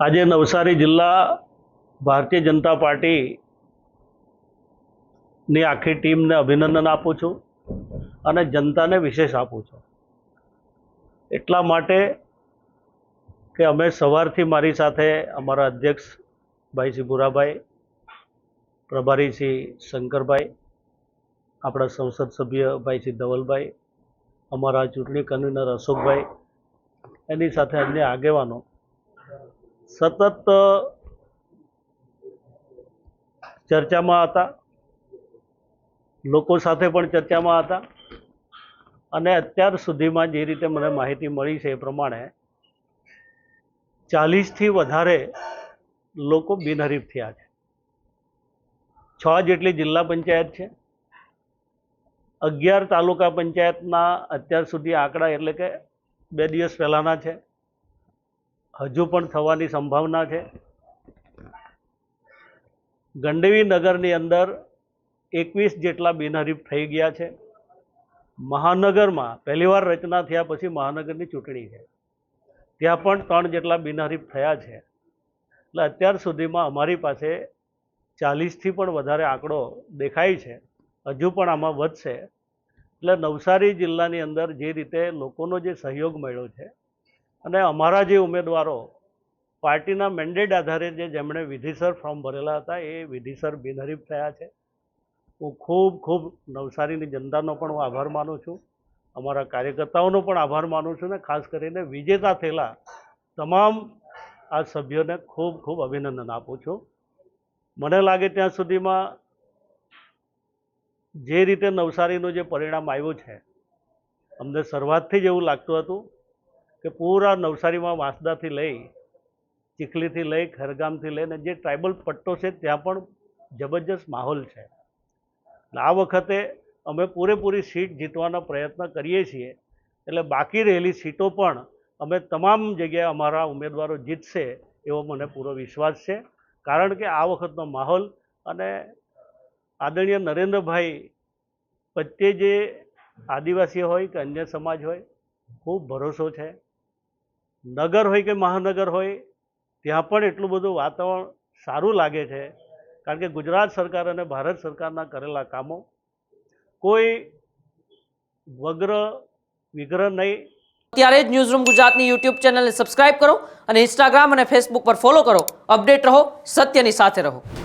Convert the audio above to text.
આજે નવસારી જિલ્લા ભારતીય જનતા પાર્ટીની આખી ટીમને અભિનંદન આપું છું અને જનતાને વિશેષ આપું છું એટલા માટે કે અમે સવારથી મારી સાથે અમારા અધ્યક્ષ ભાઈ શ્રી ભુરાભાઈ, પ્રભારી શ્રી શંકરભાઈ, આપણા સંસદ સભ્ય ભાઈ શ્રી ધવલભાઈ, અમારા ચૂંટણી કન્વીનર અશોકભાઈ, એની સાથે અન્ય આગેવાનો સતત ચર્ચામાં હતા, લોકો સાથે પણ ચર્ચામાં હતા અને અત્યાર સુધીમાં જે રીતે મને માહિતી મળી છે એ પ્રમાણે 40થી વધારે લોકો બિનહરીફ થયા છે। 6 જેટલી જિલ્લા પંચાયત છે, 11 તાલુકા પંચાયતના અત્યાર સુધી આંકડા એટલે કે 2 દિવસ પહેલાંના છે, હજુ પણ થવાની સંભાવના છે। ગંડેવી નગરની અંદર 21 જેટલા બિનહરીફ થઈ ગયા છે। મહાનગરમાં પહેલીવાર રચના થયા પછી મહાનગરની ચૂંટણી છે, ત્યાં પણ 3 જેટલા બિનહરીફ થયા છે। એટલે અત્યાર સુધીમાં અમારી પાસે 40થી પણ વધારે આંકડો દેખાય છે, હજુ પણ આમાં વધશે। એટલે નવસારી જિલ્લાની અંદર જે રીતે લોકોનો જે સહયોગ મળ્યો છે અને અમારા જે ઉમેદવારો પાર્ટીના મેન્ડેટ આધારે જેમણે વિધિસર ફોર્મ ભરેલા હતા એ વિધિસર બિનહરીફ થયા છે। હું ખૂબ નવસારીની જનતાનો પણ હું આભાર માનું છું, અમારા કાર્યકર્તાઓનો પણ આભાર માનું છું ને ખાસ કરીને વિજેતા થયેલા તમામ આ સભ્યોને ખૂબ અભિનંદન આપું છું। મને લાગે ત્યાં સુધીમાં જે રીતે નવસારીનું જે પરિણામ આવ્યું છે, અમને શરૂઆતથી જ એવું લાગતું હતું કે પૂરા નવસારીમાં વાંસદાથી લઈ, ચીખલીથી લઈ, ખેરગામથી લઈને જે ટ્રાઇબલ પટ્ટો છે ત્યાં પણ જબરજસ્ત માહોલ છે। આ વખતે અમે પૂરેપૂરી સીટ જીતવાના પ્રયત્ન કરીએ છીએ, એટલે બાકી રહેલી સીટો પણ અમે તમામ જગ્યાએ અમારા ઉમેદવારો જીતશે એવો મને પૂરો વિશ્વાસ છે। કારણ કે આ વખતનો માહોલ અને આદરણીય નરેન્દ્રભાઈ પ્રત્યે જે આદિવાસી હોય કે અન્ય સમાજ હોય ખૂબ ભરોસો છે। નગર હોય કે મહાનગર હોય ત્યાં પણ એટલું બધું વાતાવરણ સારું લાગે છે, કારણ કે ગુજરાત સરકાર અને ભારત સરકારના કરેલા કામો કોઈ વિગ્રહ નહીં। અત્યારે જ ન્યૂઝરૂમ ગુજરાતની યુટ્યુબ ચેનલને સબસ્ક્રાઇબ કરો અને ઇન્સ્ટાગ્રામ અને ફેસબુક પર ફોલો કરો। અપડેટ રહો, સત્યની સાથે રહો।